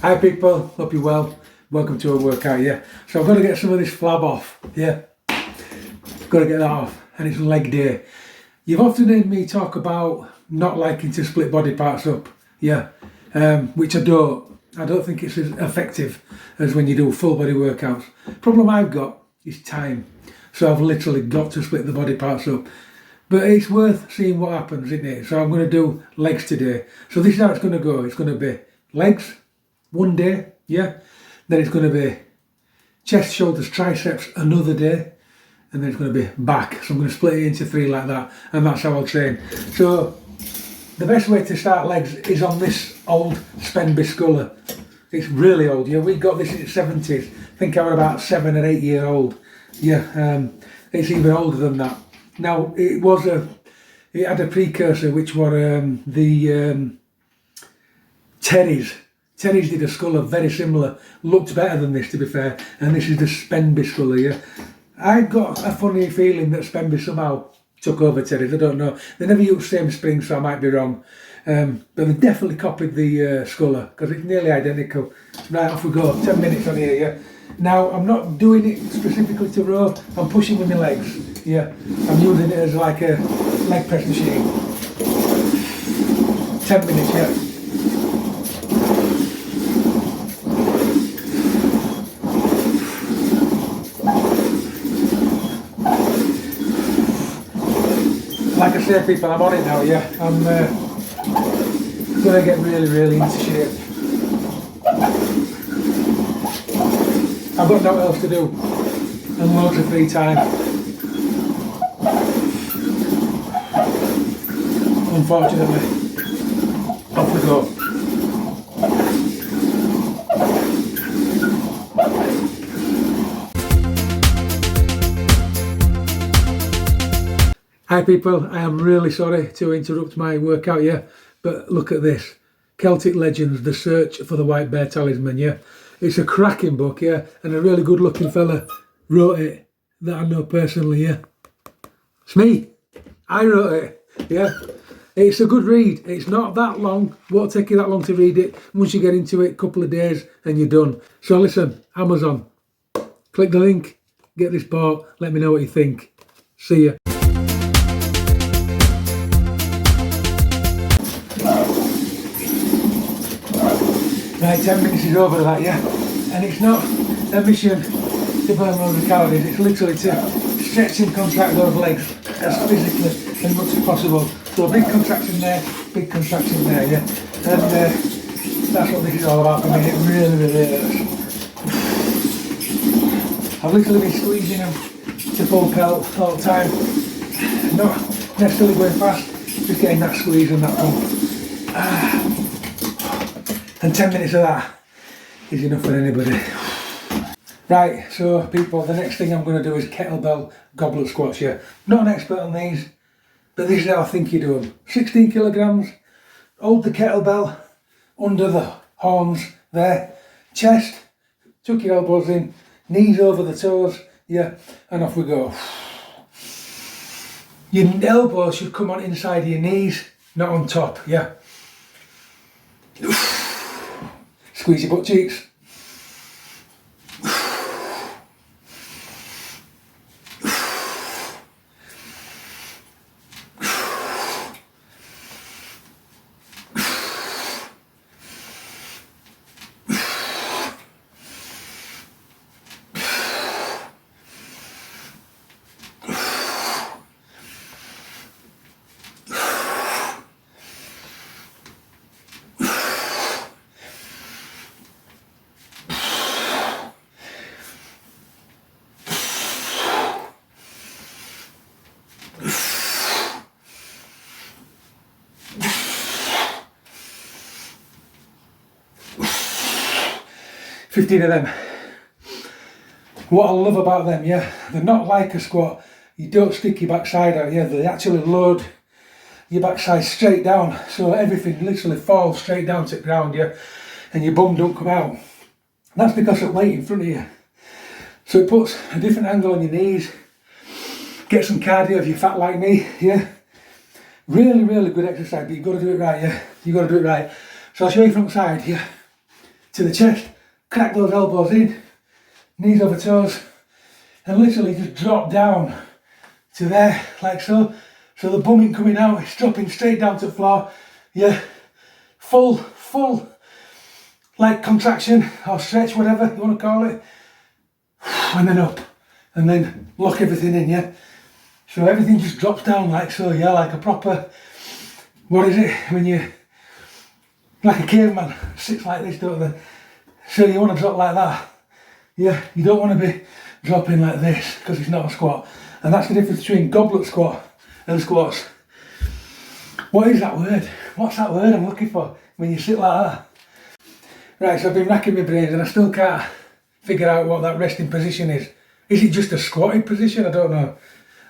Hi people, hope you're well. Welcome to a workout, yeah. So I've got to get some of this flab off, yeah. Got to get that off, and it's leg day. You've often heard me talk about not liking to split body parts up, yeah, which I don't. I don't think it's as effective as when you do full body workouts. Problem I've got is time. So I've literally got to split the body parts up. But it's worth seeing what happens, isn't it? So I'm going to do legs today. So this is how it's going to go. It's going to be legs one day, yeah. Then it's going to be chest, shoulders, triceps another day. And then it's going to be back. So I'm going to split it into three like that. And that's how I'll train. So the best way to start legs is on this old Spen Bisculler. It's really old, yeah. We got this in the 70s. I think I was about 7 or 8 years old. Yeah, it's even older than that. Now it had a precursor which were the Terry's. Terry's did a sculler very similar, looked better than this to be fair, and this is the Spen Bisculler, yeah. I got a funny feeling that Spenby somehow took over Terry's, I don't know. They never used the same spring, so I might be wrong. But they definitely copied the Sculler, because it's nearly identical. Right, off we go, 10 minutes on here, yeah. Now, I'm not doing it specifically to row, I'm pushing with my legs, yeah. I'm using it as like a leg press machine. 10 minutes, yeah. Like I say people, I'm on it now, yeah. I'm going to get really into shape. I've got nothing else to do and loads of free time. Unfortunately, off we go. Hi people, I am really sorry to interrupt my workout, yeah, but look at this. Celtic Legends, The Search for the White Bear Talisman, yeah. It's a cracking book, yeah, and a really good looking fella wrote it that I know personally, yeah. It's me. I wrote it, yeah. It's a good read. It's not that long. Won't take you that long to read it. Once you get into it, a couple of days and you're done. So listen, Amazon, click the link, get this bought, let me know what you think. See ya. Right, 10 minutes is over that, yeah, and it's not a mission to burn loads of calories, it's literally to stretch and contract those legs as physically as much as possible. So big contraction there, big contraction there, yeah, and that's what this is all about for me. It really hurts. I've literally been squeezing them to full pelt all the time, not necessarily going fast, just getting that squeeze and that pump. And 10 minutes of that is enough for anybody. Right, so people, the next thing I'm going to do is kettlebell goblet squats, yeah. Not an expert on these, but this is how I think you do them. 16 kilograms, hold the kettlebell under the arms there, chest, tuck your elbows in, knees over the toes, yeah, and off we go. Your elbows should come on inside of your knees, not on top, yeah. Squeeze your butt cheeks. Fifteen of them. What I love about them, yeah, they're not like a squat. You don't stick your backside out, yeah, they actually load your backside straight down, so everything literally falls straight down to the ground, yeah, and your bum don't come out. And that's because of weight in front of you. So it puts a different angle on your knees, get some cardio if you're fat like me, yeah. Really good exercise, but you've got to do it right, yeah. You've got to do it right. So I'll show you from the side, yeah. to the chest, crack those elbows in, knees over toes, and literally just drop down to there, like so. So the bum ain't coming out, it's dropping straight down to the floor. Yeah, full, like contraction or stretch, whatever you want to call it. And then up, and then lock everything in, yeah. So everything just drops down like so, yeah, like a proper, what is it, when you, like a caveman, sits like this, don't they? So you want to drop like that. Yeah, you don't want to be dropping like this, because it's not a squat. And that's the difference between goblet squat and squats. What is that word? What's that word I'm looking for when you sit like that? Right, so I've been racking my brains and I still can't figure out what that resting position is. Is it just a squatted position? I don't know.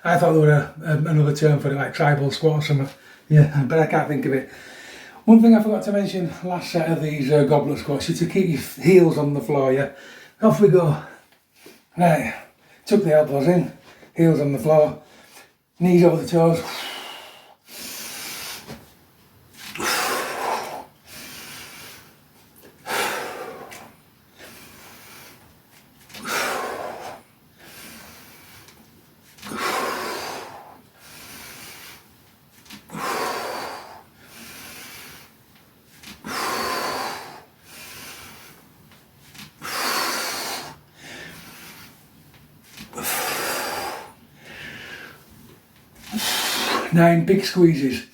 I thought there were another term for it, like tribal squat or something. Yeah, but I can't think of it. One thing I forgot to mention last set of these goblet squats is to keep your heels on the floor, yeah? Off we go. Right, tuck the elbows in, heels on the floor, knees over the toes. 9 big squeezes.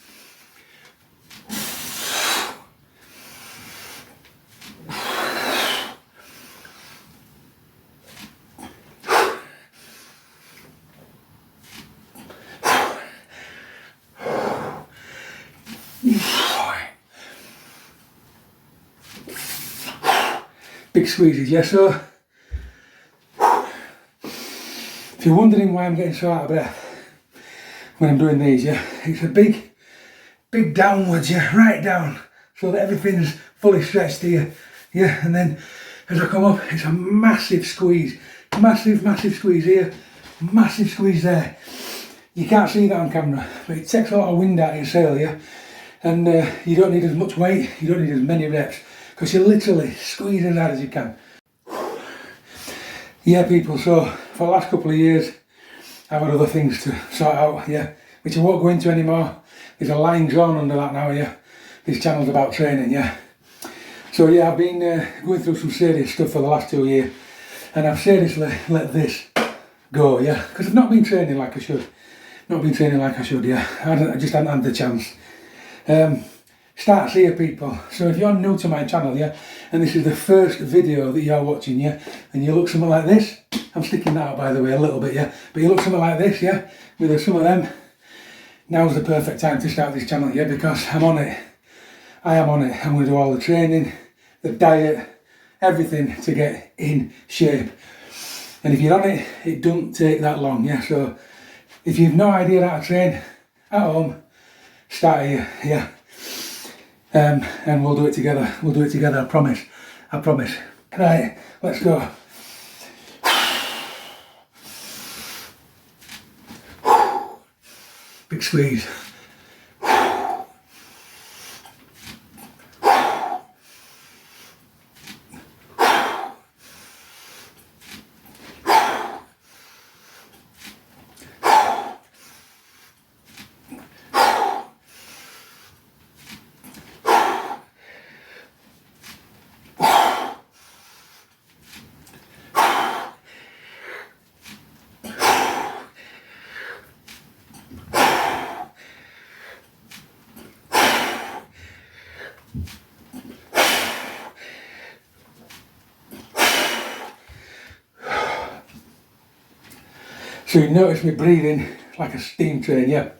Big squeezes, yeah, so if you're wondering why I'm getting so out of breath when I'm doing these, yeah, it's a big downwards, yeah, right down, so that everything's fully stretched here, yeah, and then as I come up, it's a massive squeeze, massive squeeze here, massive squeeze there. You can't see that on camera, but it takes a lot of wind out of your sail, yeah, and you don't need as much weight, you don't need as many reps, because you literally squeeze as hard as you can. Yeah, people, so for the last couple of years, I've had other things to sort out, yeah, which I won't go into anymore. There's a line drawn under that now, yeah. This channel's about training, yeah. So yeah, I've been going through some serious stuff for the last 2 years, and I've seriously let this go, yeah, because I've not been training like I should. Yeah. I just haven't had the chance. Starts here, people. So if you're new to my channel, yeah, and this is the first video that you're watching, yeah, and you look something like this, I'm sticking that out by the way a little bit, yeah, but you look something like this, yeah, with some of them, now's the perfect time to start this channel, yeah, because I'm on it. I am on it. I'm going to do all the training, the diet, everything to get in shape. And if you're on it, it doesn't take that long, yeah, so if you've no idea how to train at home, start here, yeah. And we'll do it together, I promise. Right, let's go. Big squeeze. So you notice me breathing like a steam train, yeah.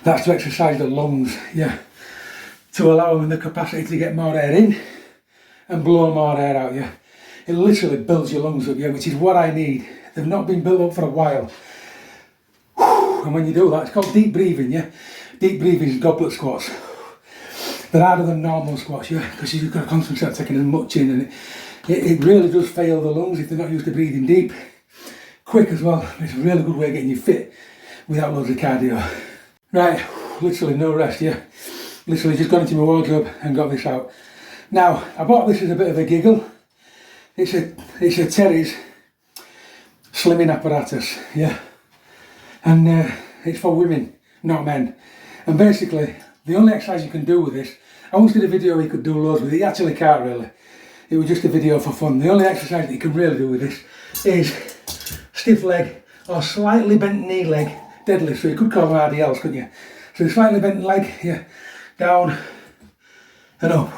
That's to exercise the lungs, yeah. To allow them the capacity to get more air in and blow more air out, yeah. It literally builds your lungs up, yeah, which is what I need. They've not been built up for a while. And when you do that, it's called deep breathing, yeah. Deep breathing is goblet squats. They're harder than normal squats, yeah, because you've got to concentrate on taking as much in, and it really does fail the lungs if they're not used to breathing deep. Quick as well. It's a really good way of getting you fit without loads of cardio. Right, literally no rest, yeah. Literally just got into my wardrobe and got this out. Now, I bought this as a bit of a giggle. It's a Terry's slimming apparatus, yeah. And it's for women, not men. And basically, the only exercise you can do with this, I once did a video where you could do loads with it. You actually can't really. It was just a video for fun. The only exercise that you can really do with this is stiff leg or slightly bent knee leg deadlift. So you could call them RDLs, couldn't you? So slightly bent leg, yeah, down and up.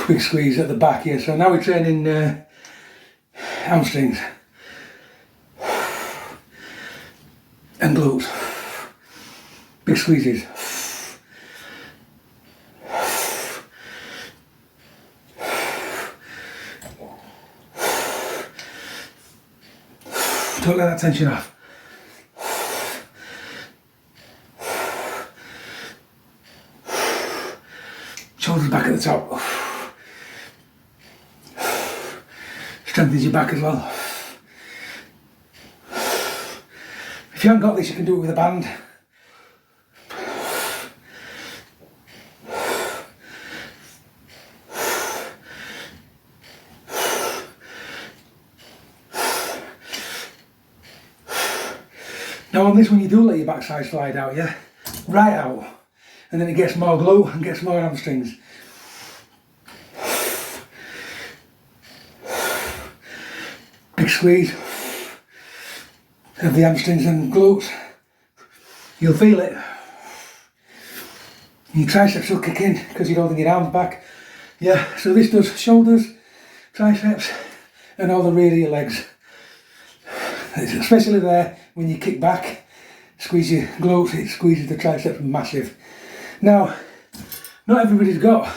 Big squeeze at the back here. So now we're training hamstrings and glutes. Big squeezes. Don't let that tension off. Shoulders back at the top. Strengthens your back as well. If you haven't got this, you can do it with a band. Now on this one you do let your backside slide out, yeah? Right out. And then it gets more glute and gets more hamstrings. Big squeeze of the hamstrings and glutes. You'll feel it. Your triceps will kick in because you're holding your arms back. Yeah, so this does shoulders, triceps and all the rear of your legs. Especially there when you kick back, squeeze your glutes, it squeezes the triceps massive. Now, not everybody's got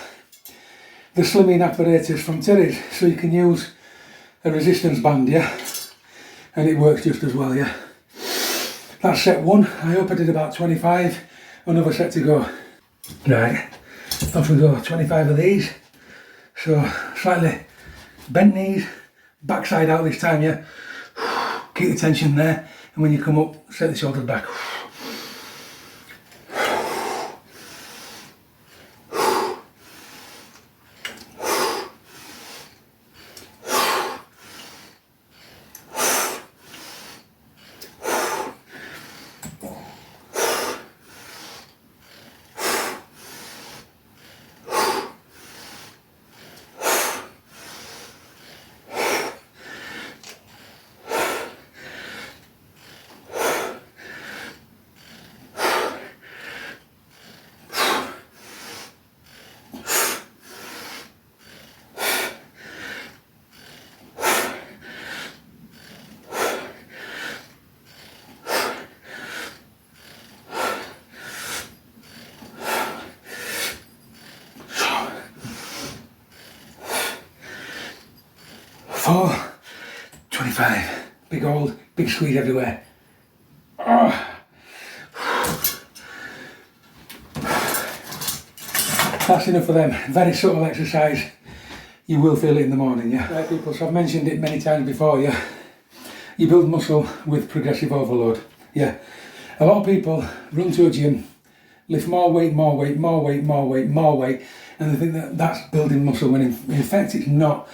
the slimming apparatus from Terry's, so you can use a resistance band, yeah, and it works just as well, yeah. That's set one. I hope I did about 25, another set to go. Right, off we go, 25 of these. So slightly bent knees, backside out this time, yeah. Keep the tension there, and when you come up, set the shoulders back. Four, 25, big squeeze everywhere. Oh. That's enough for them. Very subtle exercise. You will feel it in the morning, yeah. Right people, so I've mentioned it many times before, yeah. You build muscle with progressive overload, yeah. A lot of people run to a gym, lift more weight, and they think that that's building muscle when in fact it's not.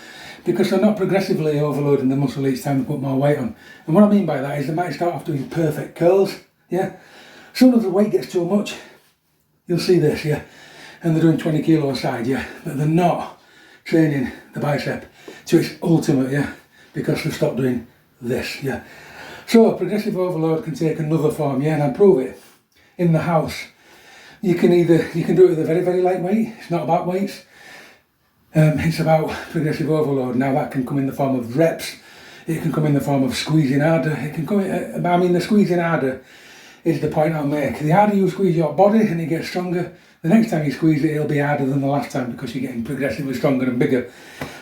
Because they're not progressively overloading the muscle each time they put more weight on. And what I mean by that is they might start off doing perfect curls, yeah? Soon as the weight gets too much, you'll see this, yeah? And they're doing 20 kilo a side, yeah? But they're not training the bicep to its ultimate, yeah? Because they've stopped doing this, yeah? So progressive overload can take another form, yeah? And I prove it in the house. You can do it with a very, very light weight. It's not about weights. It's about progressive overload. Now that can come in the form of reps, it can come in the form of squeezing harder, it can come in, I mean the squeezing harder is the point I'll make. The harder you squeeze your body and it gets stronger, the next time you squeeze it, it'll be harder than the last time because you're getting progressively stronger and bigger.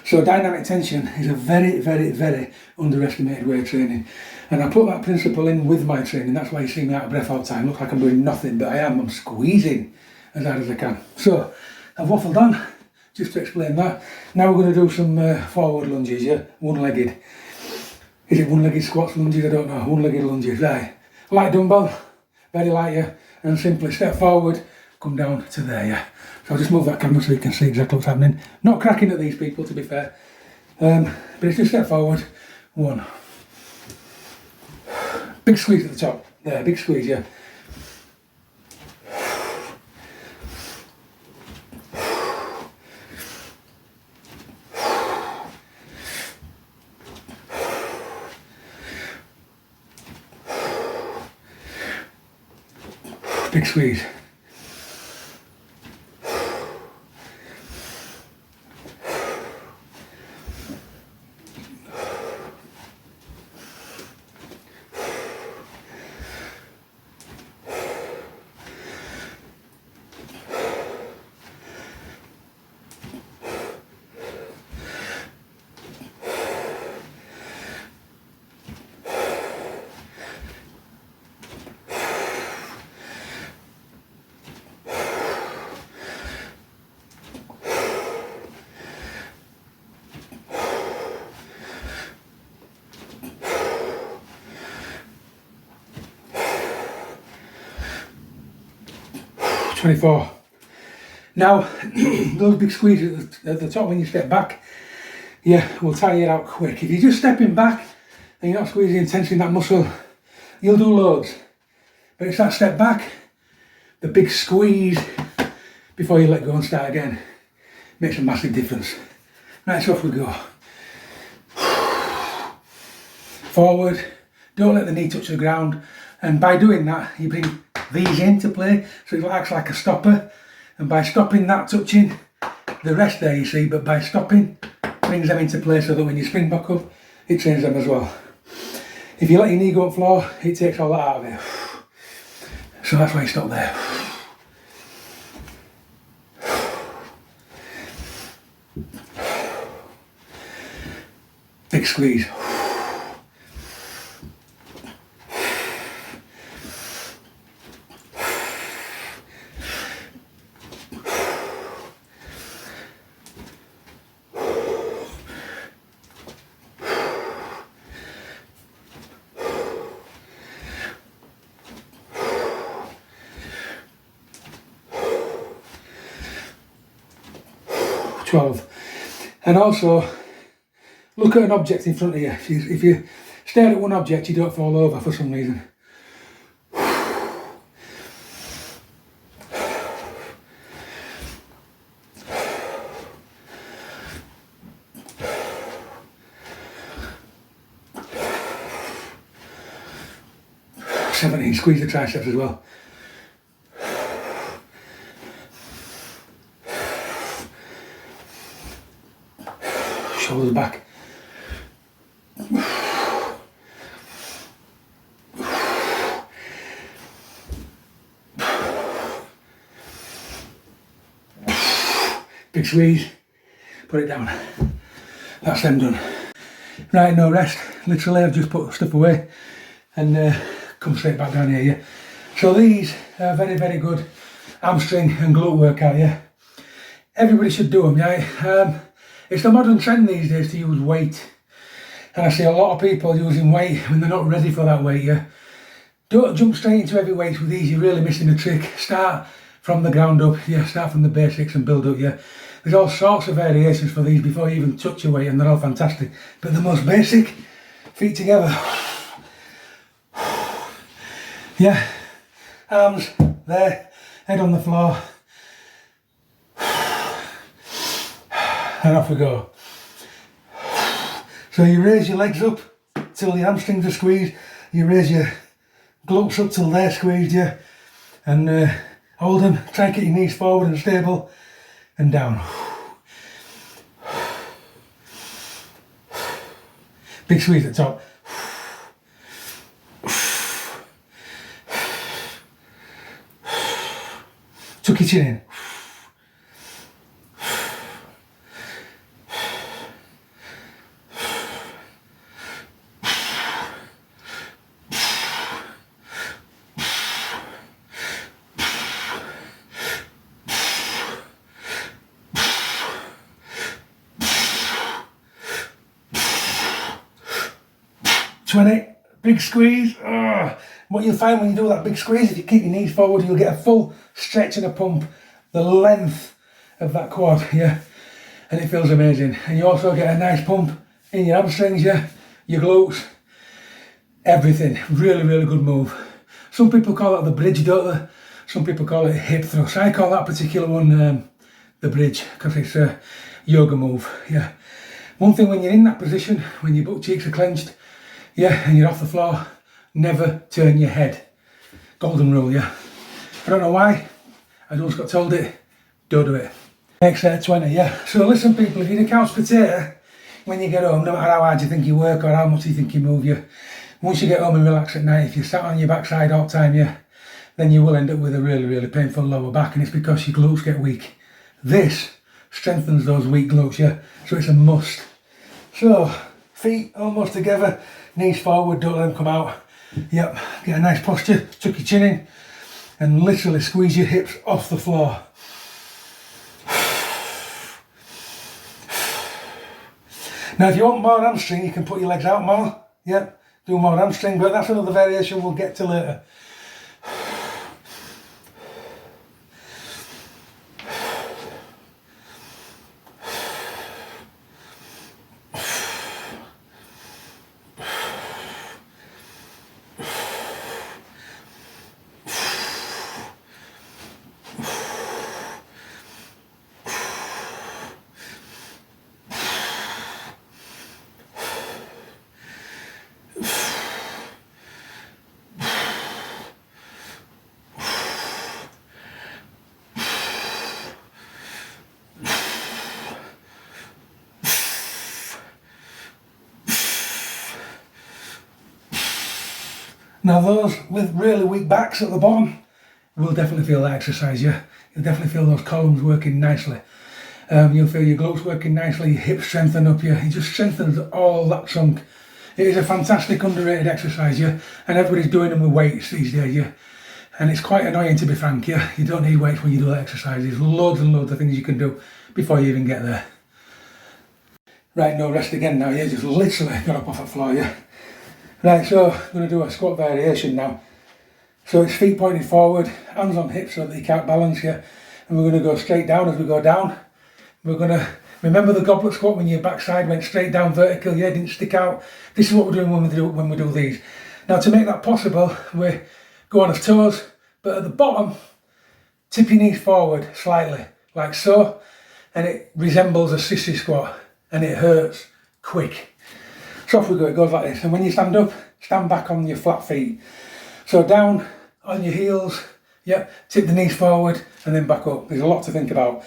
So dynamic tension is a very, very, very underestimated way of training. And I put that principle in with my training. That's why you see me out of breath all the time. Look like I'm doing nothing, but I am. I'm squeezing as hard as I can. So I've waffled on. Just to explain that. Now we're going to do some forward lunges, yeah? One-legged. Is it one-legged squats, lunges? I don't know. One-legged lunges, right. Light dumbbell, very light, yeah? And simply step forward, come down to there, yeah. So I'll just move that camera so you can see exactly what's happening. Not cracking at these people, to be fair. But it's just step forward, 1. Big squeeze at the top. There, big squeeze, yeah. Big squeeze. .24. Now, those big squeezes at the top when you step back, yeah, will tire you out quick. If you're just stepping back and you're not squeezing intensely in that muscle, you'll do loads. But it's that step back, the big squeeze before you let go and start again, makes a massive difference. Right, so off we go. Forward, don't let the knee touch the ground, and by doing that, you bring these into play, so it acts like a stopper, and by stopping that touching, the rest there you see, but by stopping, brings them into play so that when you spring back up, it trains them as well. If you let your knee go on the floor, it takes all that out of it. So that's why you stop there. Big squeeze. 12. And also, look at an object in front of you. If you stare at one object, you don't fall over for some reason. Squeeze the triceps as well. Shoulders back. Big squeeze. Put it down. That's them done. Right, no rest. Literally, I've just put stuff away and come straight back down here, yeah. So these are very, very good hamstring and glute workout, yeah. Everybody should do them, yeah. It's the modern trend these days to use weight, and I see a lot of people using weight when they're not ready for that weight, yeah. Don't jump straight into heavy weights with these, you're really missing a trick. Start from the ground up, yeah, start from the basics and build up, yeah. There's all sorts of variations for these before you even touch your weight, and they're all fantastic. But the most basic, feet together. Yeah, arms there, head on the floor, and off we go. So you raise your legs up till the hamstrings are squeezed, you raise your glutes up till they're squeezed, yeah, and hold them, try and get your knees forward and stable, and down. Big squeeze at the top. Tuck your chin in. Big squeeze. what you'll find when you do that big squeeze, if you keep your knees forward, you'll get a full stretch and a pump, the length of that quad, yeah, and it feels amazing. And you also get a nice pump in your hamstrings, yeah, your glutes, everything. Really, really good move. Some people call it the bridge, don't they? Some people call it a hip thrust. I call that particular one the bridge, because it's a yoga move, yeah. One thing when you're in that position, when your butt cheeks are clenched, yeah, and you're off the floor, never turn your head. Golden rule, yeah. I don't know why, I just got told it, don't do it. Next set of 20, yeah. So listen people, if you're a couch potato, when you get home, no matter how hard you think you work or how much you think you move, once you get home and relax at night, if you're sat on your backside all the time, yeah, then you will end up with a really, really painful lower back, and it's because your glutes get weak. This strengthens those weak glutes, yeah, so it's a must. So, feet almost together, knees forward, don't let them come out. Yep, get a nice posture, tuck your chin in, and literally squeeze your hips off the floor. Now if you want more hamstring, you can put your legs out more, yep, do more hamstring, but that's another variation we'll get to later. Now those with really weak backs at the bottom will definitely feel that exercise, yeah. You'll definitely feel those columns working nicely. You'll feel your glutes working nicely, your hips strengthen up, yeah. It just strengthens all that chunk. It is a fantastic underrated exercise, yeah. And everybody's doing them with weights these days, yeah. And it's quite annoying to be frank, yeah. You don't need weights when you do that exercise. There's loads and loads of things you can do before you even get there. Right, no rest again now, yeah. Just literally got up off the floor, yeah. Right, so I'm going to do a squat variation now. So it's feet pointed forward, hands on hips so that you can't balance, yeah. And we're going to go straight down as we go down. We're going to remember the goblet squat when your backside went straight down vertical, yeah, didn't stick out. This is what we're doing when we do these. Now to make that possible, we go on as toes, but at the bottom, tip your knees forward slightly, like so, and it resembles a sissy squat, and it hurts quick. So off we go, it goes like this, and when you stand up, stand back on your flat feet. So down on your heels, yep, tip the knees forward and then back up. There's a lot to think about.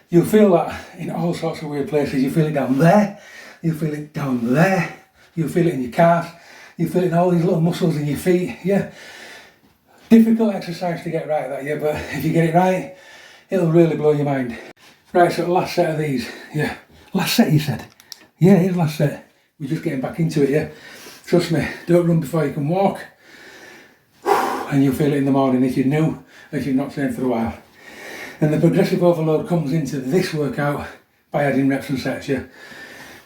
You'll feel that in all sorts of weird places. You feel it down there, you feel it down there, you feel it in your calves, you feel it in all these little muscles in your feet, yeah. Difficult exercise to get right that, yeah, but if you get it right, it'll really blow your mind. Right, so last set of these, yeah. Last set you said? Yeah, here's last set. We're just getting back into it, yeah. Trust me, don't run before you can walk. And you'll feel it in the morning if you're new, if you've not trained for a while. And the progressive overload comes into this workout by adding reps and sets, yeah,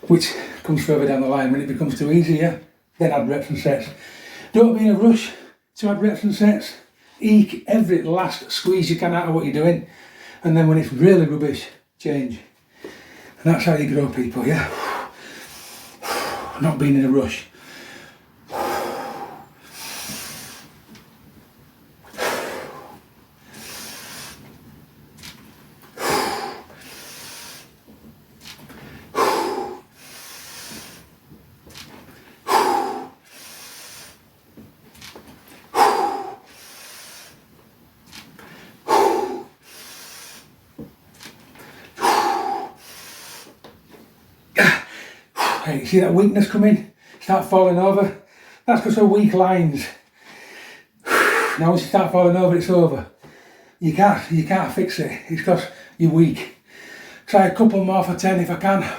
which comes further down the line. When it becomes too easy, yeah, then add reps and sets. Don't be in a rush to add reps and sets. Eke every last squeeze you can out of what you're doing, and then when it's really rubbish, change. And that's how you grow people, yeah. Not being in a rush. Hey, you see that weakness coming? Start falling over? That's because of weak lines. Now once you start falling over, it's over. You can't fix it. It's because you're weak. Try a couple more for 10 if I can.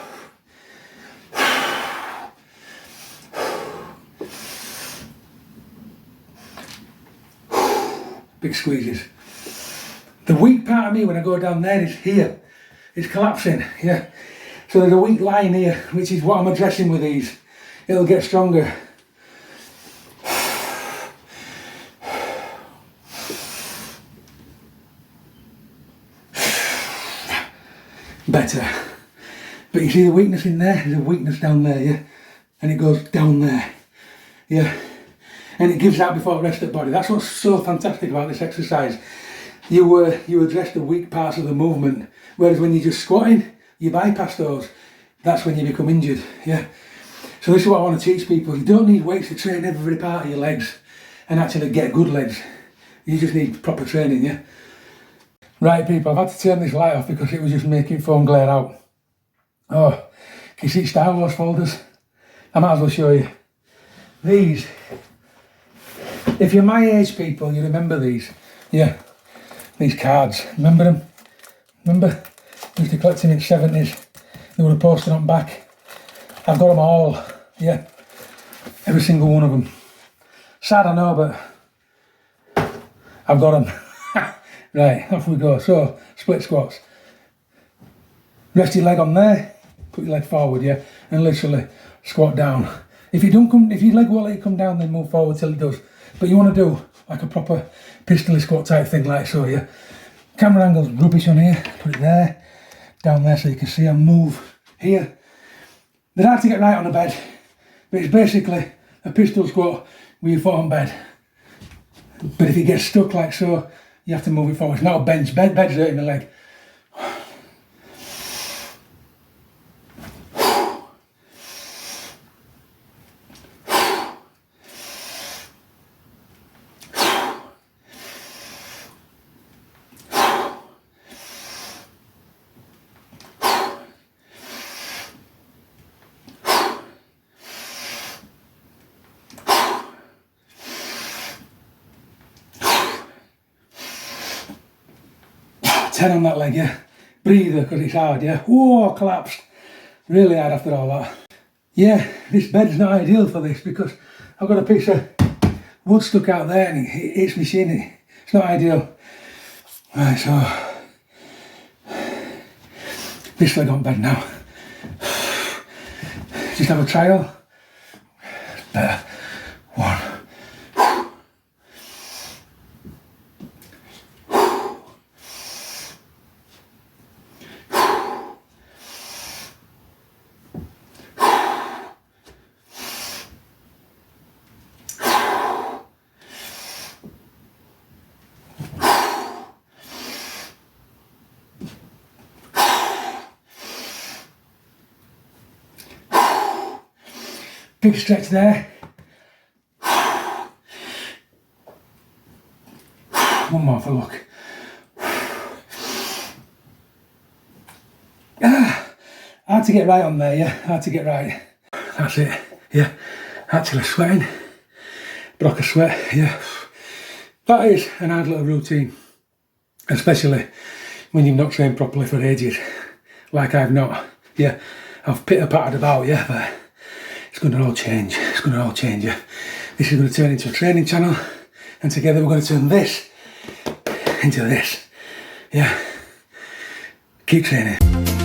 Big squeezes. The weak part of me when I go down there is here. It's collapsing, yeah. So there's a weak line here, which is what I'm addressing with these. It'll get stronger. Better. But you see the weakness in there? There's a weakness down there, yeah? And it goes down there, yeah? And it gives out before the rest of the body. That's what's so fantastic about this exercise. You address the weak parts of the movement, whereas when you're just squatting, you bypass those. That's when you become injured, yeah? So this is what I want to teach people. You don't need weights to train every part of your legs and actually get good legs. You just need proper training, yeah? Right people, I've had to turn this light off because it was just making foam glare out. Oh, can you see Star Wars folders? I might as well show you. These, if you're my age people, you remember these. Yeah, these cards, remember them? Remember? I used to collect them in the 70s. They would have posted on back. I've got them all, yeah. Every single one of them. Sad I know, but I've got them. Right, off we go. So, split squats. Rest your leg on there, put your leg forward, yeah, and literally squat down. If your leg won't let you come down, then move forward till it does. But you want to do like a proper pistol squat type thing, like so, yeah. Camera angle's rubbish on here, put it there, down there so you can see and move here. They're hard to get right on a bed, but it's basically a pistol squat with your foot on bed. But if it gets stuck like so, you have to move it forward. It's not a bench. Bed's hurting the leg. Ten on that leg, yeah. Breather, because it's hard, yeah. Whoa, collapsed. Really hard after all that. Yeah, this bed's not ideal for this because I've got a piece of wood stuck out there and it hits my shin. It's not ideal. Right, so this leg on bed now. Just have a trial. It's better. One. Big stretch there. One more for luck. Hard to get right on there, yeah. Hard to get right. That's it, yeah. Actually sweating. Block of sweat, yeah. That is an hard little routine. Especially when you've not trained properly for ages. Like I've not. Yeah, I've pitter-pattered about, yeah, but it's going to all change. It's going to all change, yeah. This is going to turn into a training channel, and together we're going to turn this into this. Yeah. Keep training.